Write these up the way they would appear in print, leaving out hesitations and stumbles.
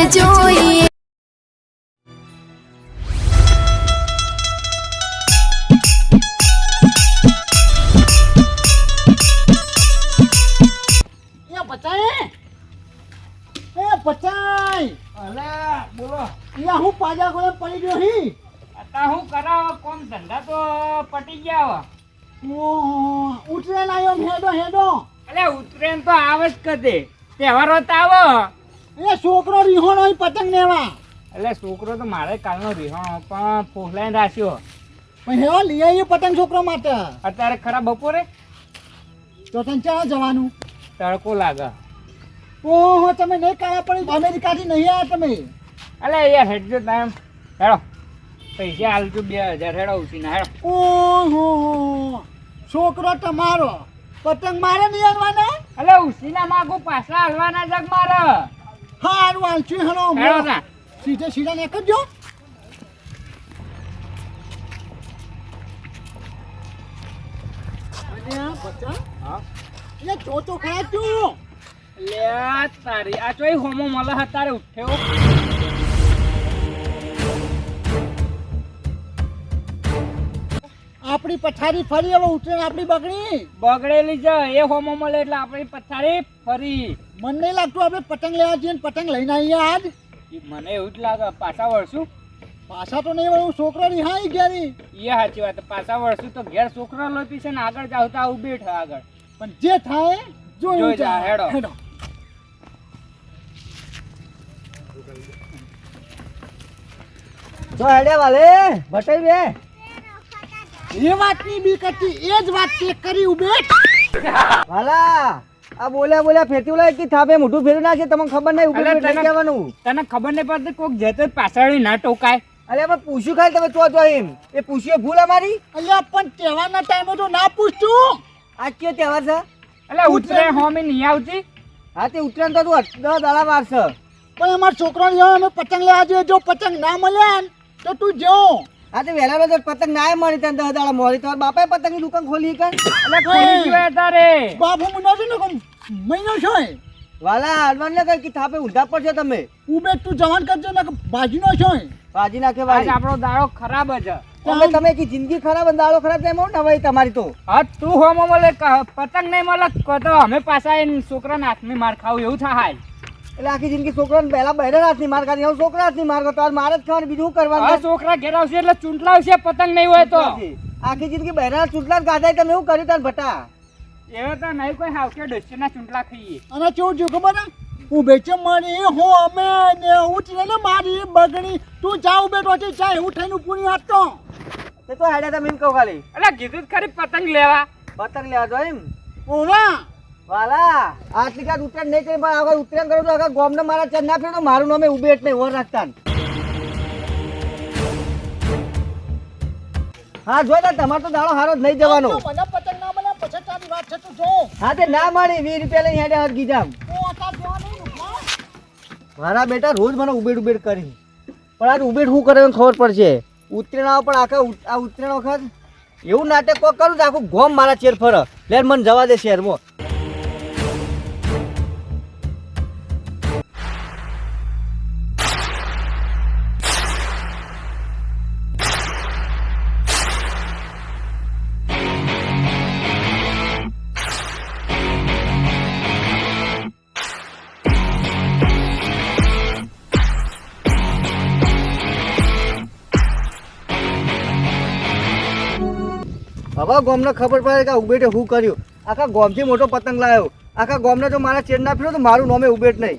જોઈએ. પચાઈ અલા બોલો અહીંયા હું પાજા ગોળે પડી ગયો હી અત્યારે હું કરાવો કોમ ધંધા તો પટી ગયા ઉતરેન આવ્યો હેડો હેડો અલે ઉતરેન તો આવે જ કદે તહેવારો તો આવો એ છોકરો રીહોણો હોય પતંગ લેવા એટલે છોકરો તો મારે કાલનો રીહો પણ ફોસલાઈને રાખ્યો પણ હેવા લઈ આવીએ પતંગ છોકરો માટે અત્યારે ખરા બપોરે તો તને ક્યાં જવાનું તડકો લાગે ઓહો તમે નહીં કાળા પડી અમેરિકાથી નહીં આવ્યા તમે અલે યાર હેડજો ટાઈમ હેડો પૈસા હાલજો 2000 હેડો ઉઠીને હેડો ઓહો છોકરો તમારો પતંગ મારે નહીં આનવાના અલે ઉસીના માગું પાછા હાલવાના જગ મારે હારું હાલશું હેડો હેડો ના સીધે સીધા નીકળજો હા એ ચોચો ખરા તું લે તારી આ ચોઈ હોમો મળે હતારે ઉઠ્યો આપણી પથારી ફરી હવે ઉતરેન આપણી બગડી બગડેલી છે એ હોમો મળે એટલે આપણી પથારી ફરી મને નહીં લાગતું આપણે પતંગ લેવા જઈએ ને પતંગ લઈને આવીએ આજ મને એવું જ લાગે પાછા વળશું પાછા તો નહીં વળું છોકરો રિહાઈ ઘેરી એ સાચી વાત પાછા વળશું તો ઘેર છોકરા લોપી છે ને આગળ જાવ તો આવું બેઠ આગળ પણ જે થાય જોઈ જોઈ જા, જા હેડો. હેડો જો હેડે વાલે બટાઈ બે એ વાતની બી કરતી એ જ વાત ચેક કરી ઉભે વાલા આ બોલ્યા ફેરતી ઓલા કે થાપે મોઢું ફેરવી નાખે તમને ખબર નહીં ઉભી અલે ઉભી તને- કહેવાનું તને ખબર નહીં પડતી કોક જતો પાછળ ના ટોકાય અરે આપણે પૂછ્યું ખાલી તમે ચો એમ એ પૂછ્યું ભૂલ અમારી અલ્યા પણ તહેવારના ટાઈમે તો ના પૂછતું આજ કયો તહેવાર છે એટલે ઉતરે હોમી નહીં આવતી હા તે ઉત્તરાયણ તો તું 10 દાડા વાર છે પણ અમારા છોકરાને હવે અમે પતંગ લેવા જઈએ જો પતંગ ના મળ્યા ને તો તું જો હા તે વહેલા રોજ પતંગ ના મળી તને 10 દાડા મોડી તમારા બાપાએ પતંગની દુકાન ખોલી કર એટલે ખોલી ગયો તારે બાપુ મુના છે ને કોમ મહિનો છે વાલા અડવાન ને કઈ કે થાપે ઊંધા પડશે તમે ઉભે તું જવાન કરજો ને ભાજીનો છે ભાજી નાખે આજ વાળી આપણો દાડો ખરાબ જ તમે કે જિંદગી ખરાબ અને દાડો ખરાબ થાય ને ભાઈ તમારી તો હા તું હોમો મળે પતંગ નહીં મળે તો અમે પાછા એને છોકરાના હાથની માર ખાવું એવું થાય એટલે આખી જિંદગી છોકરાને પહેલા બહેરા હાથની માર ખાધી હવે છોકરા હાથની માર ખાતો મારે જ ખાવાની બીજું શું હા કરવાનું છોકરા ઘેર આવશે એટલે ચૂંટલાવશે પતંગ નહીં હોય તો આખી જિંદગી બહેરા ચૂંટલા ગાધા તમે એવું કર્યું તાર ભટા એવો તો નહીં કોઈ હાવકે ડસ્ટના ચૂંટલા ખાઈએ અને કેવું જો ખબર ને ઉભે છે મારી હો અમે ને ઉતરે ને મારી બગડી તું જા ઉભે તો ચા એવું થઈને પૂરી આપતો તે તો હેડે તમે એમ કહો ખાલી એટલે કીધું જ ખરી પતંગ લેવા પતંગ લેવા જો એમ ઓવા વાલા આટલી કાત ઉત્તરાયણ નહીં કરી પણ આગળ ઉત્તરાયણ કરો તો આખા ગામને મારા ચર ના ફેરો મારું નામે ઉભે એટલે ઓર રાખતા હા જો ને તમારો તો દાડો હારો જ નહીં જવાનો મને પતંગ ના મળે પછી તારી વાત છે તું જો હા તે ના મળી 20 રૂપિયા લઈને હેડે હાથ ગીજામ ઓ તાર જવા નહીં નુકસાન મારા બેટા રોજ મને ઉબેડ કરી પણ આજ ઉબેડ શું કરે ખબર પડશે ઉત્તરાયણ આવે પણ આખા આ ઉત્તરાયણ વખત એવું નાટક કોક કરું તો આખું ગોમ મારા ચેર ફરે લે મને જવા દે શહેરમાં હવે ગોમને ખબર પડે કે આ ઉબેટે શું કર્યું આખા ગોમથી મોટો પતંગ લાવ્યો આખા ગોમને જો મારા ચેર ના ફેરો તો મારું નામે ઉબેટ નહીં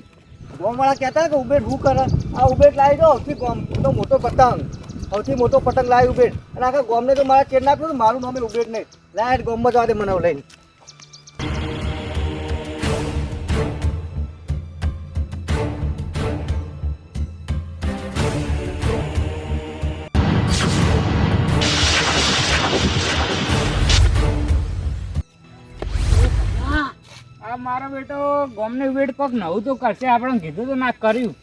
ગોમવાળા કહેતા કે ઉબેટ શું કરે આ ઉબેટ લાવી દો સૌથી ગોમનો મોટો પતંગ સૌથી મોટો પતંગ લાવી ઉબેટ અને આખા ગોમને જો મારા ચેર ના ફેરો તો મારું નામે ઉબેટ નહીં લાય ગોમમાં જવા દે મને લઈને મારો બેટો ગોમને વેટ કોક નવું તો કરશે આપણે કીધું તો ના કર્યું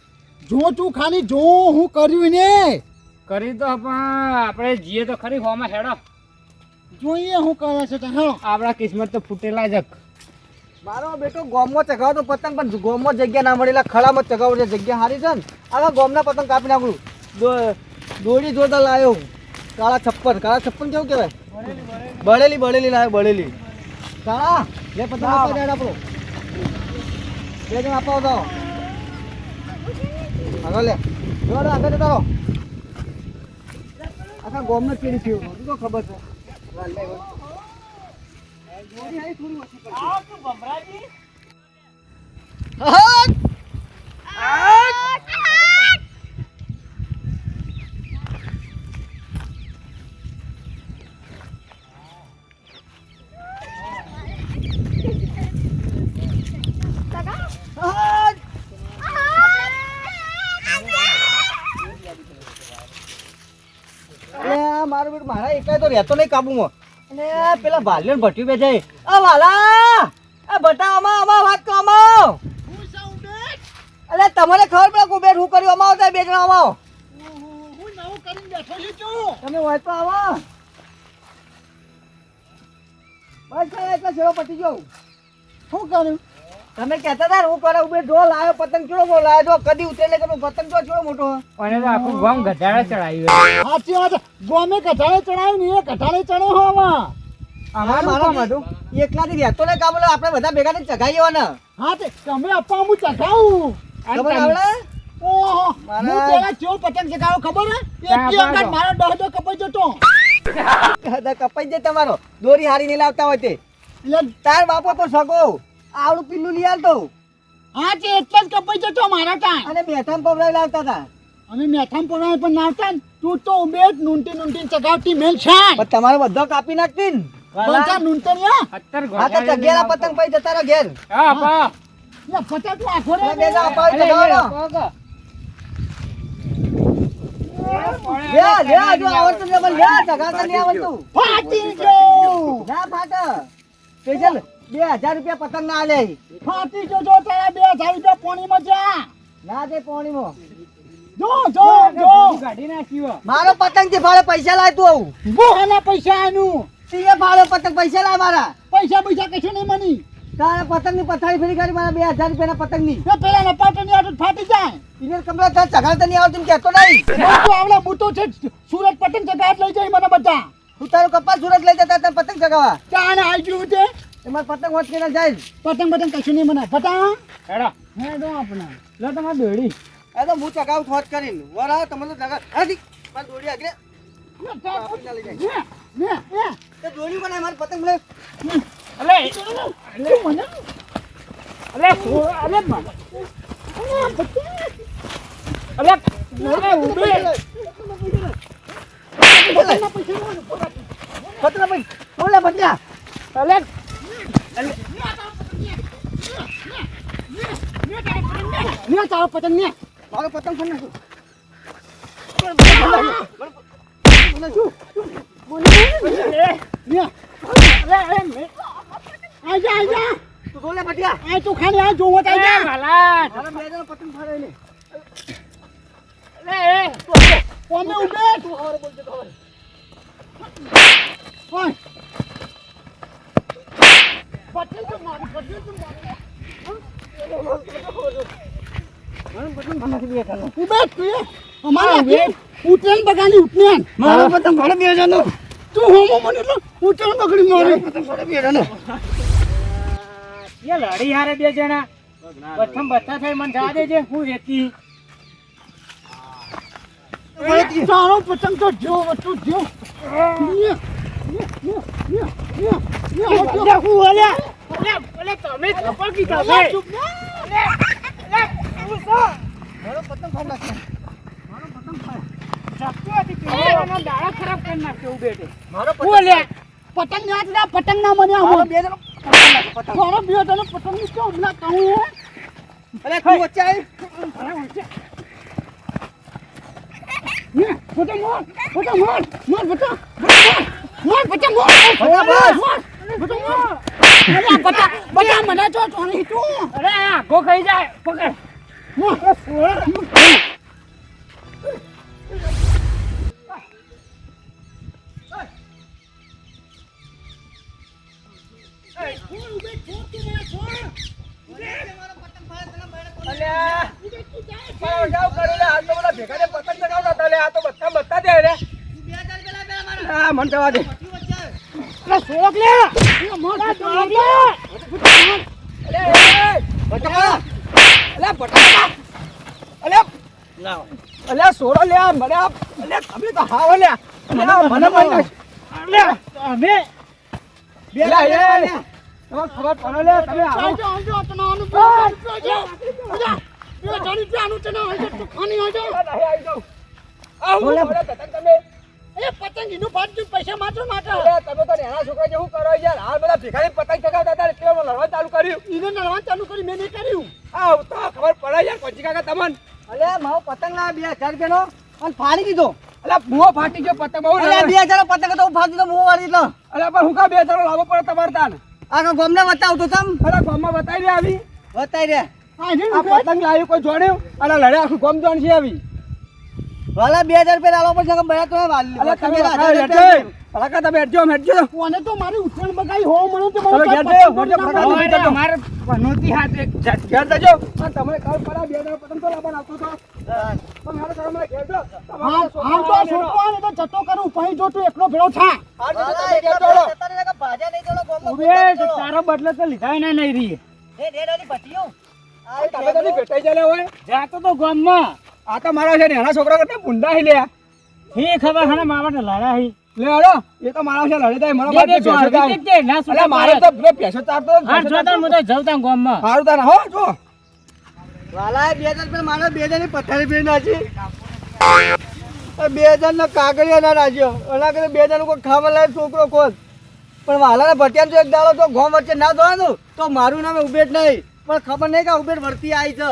જો તું ખાલી જો હું કર્યું ને કરી તો પણ આપણે જીએ તો ખરી હોમાં હેડો જોઈએ હું કરે છે તો હેડો આપણા કિસ્મત તો ફૂટેલા જ મારો બેટો ગોમમાં ચગાવતો પતંગ પણ ગોમમાં જગ્યા ના મળે એટલે ખળામાં ચગાવો છે જગ્યા સારી છે ને આખા ગોમના પતંગ કાપી નાખું દોરી જોરદાર લાવ્યો કાળા છપ્પન કેવું કહેવાય બળેલી લાવ્યો બળેલી કાળા લે પતંગ આપવા જાય આપણો બે જણ આપવા તો આગળ લે જોડે આગળ જતા રહો આખા ગોમને કેરી થયું તો ખબર છે દોરી આવી થોડી ઓછી પડી આવ તું ભમરાજી મારું બેટું મારા એકલા તો રહેતો નહીં કાબુમાં અને પેલા ભાલ્યો ભટ્યું બે જાય આ વાલા આ ભટા અમા વાત તો અમાવ હું સૌ બેટ અરે તમને ખબર પડે કુબેર શું કર્યું અમાવ થાય બે જણા અમાવ હું નવું કરીને બેઠો છું તમે હોય તો આવો બસ એટલા સેવા પતી ગયો શું કર્યું તમે કહેતા હતા હું કરે ઉભે ઢોલ આવ્યો પતંગ ચૂડો બહુ લાવ્યો જો કદી ઉતરે કે પતંગ તો ચૂડો મોટો અને તો આખું ગામ ગધાડા ચડાવ્યું સાચી વાત ગોમે કઢાળે ચડાવ્યું ને એ કઢાળે ચડે હોવા અમારું મારો કામ હતું એકલાથી રહેતો ને કામ એટલે આપણે બધા ભેગા થઈને ચગાવીએ ને હા તે તમે આપવા હું ચગાવું ખબર આવડે ઓહો મારા- હું પેલા ચેવો પતંગ ચગાવ્યો ખબર હે એક વખત મારો ડહડો કપાઈ જતો કપાઈ જાય તમારો દોરી હારી નહીં લાવતા હોય તે એટલે તાર બાપો તો સગો આવડું પીલું લઈ આવતો હા તે એટલે જ કપાઈ જતો મારા તાં અને બેઠામ પવરાઈ લાવતા હતા અમે મેથામ પડાય પણ નાવતા ને તું તો બેટ નૂંટી ચગાવતી મેલ છાય પણ તમારે બધો કાપી નાખતી ને બધા નૂંટણિયા હા તો જગ્યાના પતંગ પઈ જતા રહો ઘેર હા પા લે પચાસ તું આખો રે બે જણા અપાવી અલે ચગાવવાનો. લે હજુ આવડતું નથી, પણ લે ચગાવતા નહીં આવડતું ફાટી ગયો ના ફાટ સ્પેશિયલ 2000 રૂપિયા પતંગ ના આલે ફાટી ગયો જો તારા 2000 રૂપિયા પાણીમાં જા ના દે પોણીમાં જો કાઢી નાખ્યું મારો પતંગ થી ભાડે પૈસા લાય તું આવું બોહાના પૈસા આનું તીએ ભાડે પતંગ પૈસા લાય મારા પૈસા કશું નહીં મની તારા પતંગ ની પથારી ફરી કરી મારા 2000 રૂપિયા ના પતંગ ની એ પેલા નપાટની આટલું ફાટી જાય ઇને કમરા તાર ચગાવતા નહીં આવતું કેતો નહીં મને તો આવડા બૂટો છે સુરત પતંગ ચગાટ લઈ જાય મને બધા તું તારો કપાસ સુરત લઈ જતા તને પતંગ ચગાવવા ચાને આવી ગયું છે એમાં પતંગ હોત કે જાય પતંગ કશું નહીં મને પતા હેડો હે દો આપણા લો તમારી દોડી આ તો હું ચગાવ થોત કરીને વરા તમને તો ચગાવ હાજી મારી દોડી આગળ ને તે દોડી બનાય મારી પતંગ લે અલે તું મને અલે અલે અલે અલે ઉભે પતંગ ભાઈ બોલે બચ્ચા અલે ને તારો પતંગ ને મારો પતંગ ફોન નાખો ને આજા તું બોલે બચ્ચા આ તું ખાલી આ જોવો તા આજા વાલા મારા બે જણા પતંગ ફાડે ને કોમે ઉભે તું હવે બોલજે તો હવે ઓય પતંગ તો મારી ઉભે તું અમારા બે ઉતરેન બગાની ઉતરેન મારો પતંગ ફાડે બે જણો તું હોમો મને તો ઉતરેન બગડી મારી પતંગ ફાડે બે જણો એ લડી હારે બે જણા પ્રથમ બચ્ચા થઈ મને જા દેજે હું વેચી તારો પતંગ તો જો તું જો તમે ખબર કીધા મારો પતંગ ફાડ નાખો દાડા ખરાબ કરી નાખ્યો બેટે મારો પતંગ ના પતંગ ના મને મારો બે જણો પતંગ મારો બે તને પતંગ ની કેમ હમણાં કહું અરે તું વચ્ચે આવી ને પતંગ મોર પતંગ મોર મોર પતંગ મોર પતંગ મોર પતંગ મોર અરે પતંગ બટા મને તો ચોરી તું અરે આખો ખાઈ જાય પકડ મોર અલ્યા પાવ જાવ કરો લે આ તો બધા ભેગા ને પતંગ ચગાવતા હતા લે આ તો બધા દે રે આ મન જવા દે અરે સોક લે એ મોર સોક લે અલ્યા સોરો લે મને અલ્યા તમે તો હાવ લે મને મને અમે બેલા એ તમને ખબર પડે લે તમે આવો આજો તનાનું બે જાણી જાનું તના હોય તો ખાની હોય નહીં આવી જાવ આ બોલે તમે એ પતંગ ઈનું પાડજો પૈસા માત્ર માત્ર અલ્યા તમે તો નાના છોકરા જેવું કરો યાર હાલ બધા ભેખાડી પતંગ ચગાવતા હતા એટલે લડવા ચાલુ કર્યું ઈને નળવા ચાલુ કરી મેં નહીં કર્યું આ તો ખબર પડે યાર પછી કાકા તમને અલ્યા મારો પતંગ ના 2000 રૂપિયાનો અને ફાડી દીધો. અલ્યા બુઓ ફાટી ગયો પતંગ બહુ અલ્યા 2000 નો પતંગ તો હું ફાડી દીધો મોં વાળી એટલે. અલ્યા પણ હું કા 2000 લાવવો પડે તમારે તાન આખા ગામને બતાવતો તમ અરે ગામમાં બતાવી દે આવી બતાઈ રે. આ પતંગ લાવ્યું કોઈ જોડ્યું અને લડે આખું ગામ જોણ છે આવી વાલા 2000 રૂપિયા લાવવા પડશે કે બયા તો વાલી. અલ્યા તમે હેડજો ભલાકા તમે હેડજો કોને તો મારી ઉઠણ બગાઈ હો મને તો તમે ઘેર જજો મારે પનોતી હાથે ઘેર જજો તમે કાલ પડા 2000 પતંગ તો લાવવા આવતો તો પણ હાલો તમે મને ઘેર જો આમ તો છોકરાને તો જતો કરું પછી જો તું એકલો ભેળો થા વાલા એક તો ભાજા નહીં દેલો ગામમાં. તારો બદલે તો લીધા ના નહીં રહી એ ડેડાની ભટીઓ તમે તો ભેટાઈ જાય હોય જાતો તો ગામમાં આ તો મારા છે નાના છોકરા કરતા ભૂંડા હી લે હી ખબર હને માવાને લડા હી લે હળો એ તો મારા છે લડે થાય મારા બાપ અલ્યા મારે તો પેસો ચારતો હા જોતા હું તો જવતા ગામમાં સારું તારા હો જો વાલા 2000 રૂપિયા મારો 2000 ની પથારી ફેરી નાખી. 2000 નો કાગળિયો ના રાખ્યો એના કરે 2000 નું કોઈ ખાવા લાયક છોકરો કોણ પણ વાલા ભટિયા તો એક દાડો તો ગામ વચ્ચે ના દોવાનું તો મારું નામે ઉભેટ નહીં પણ ખબર નહીં કે ઉભેટ વર્તી આવી છે.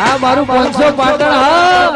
આ મારું 500 પાટણ હા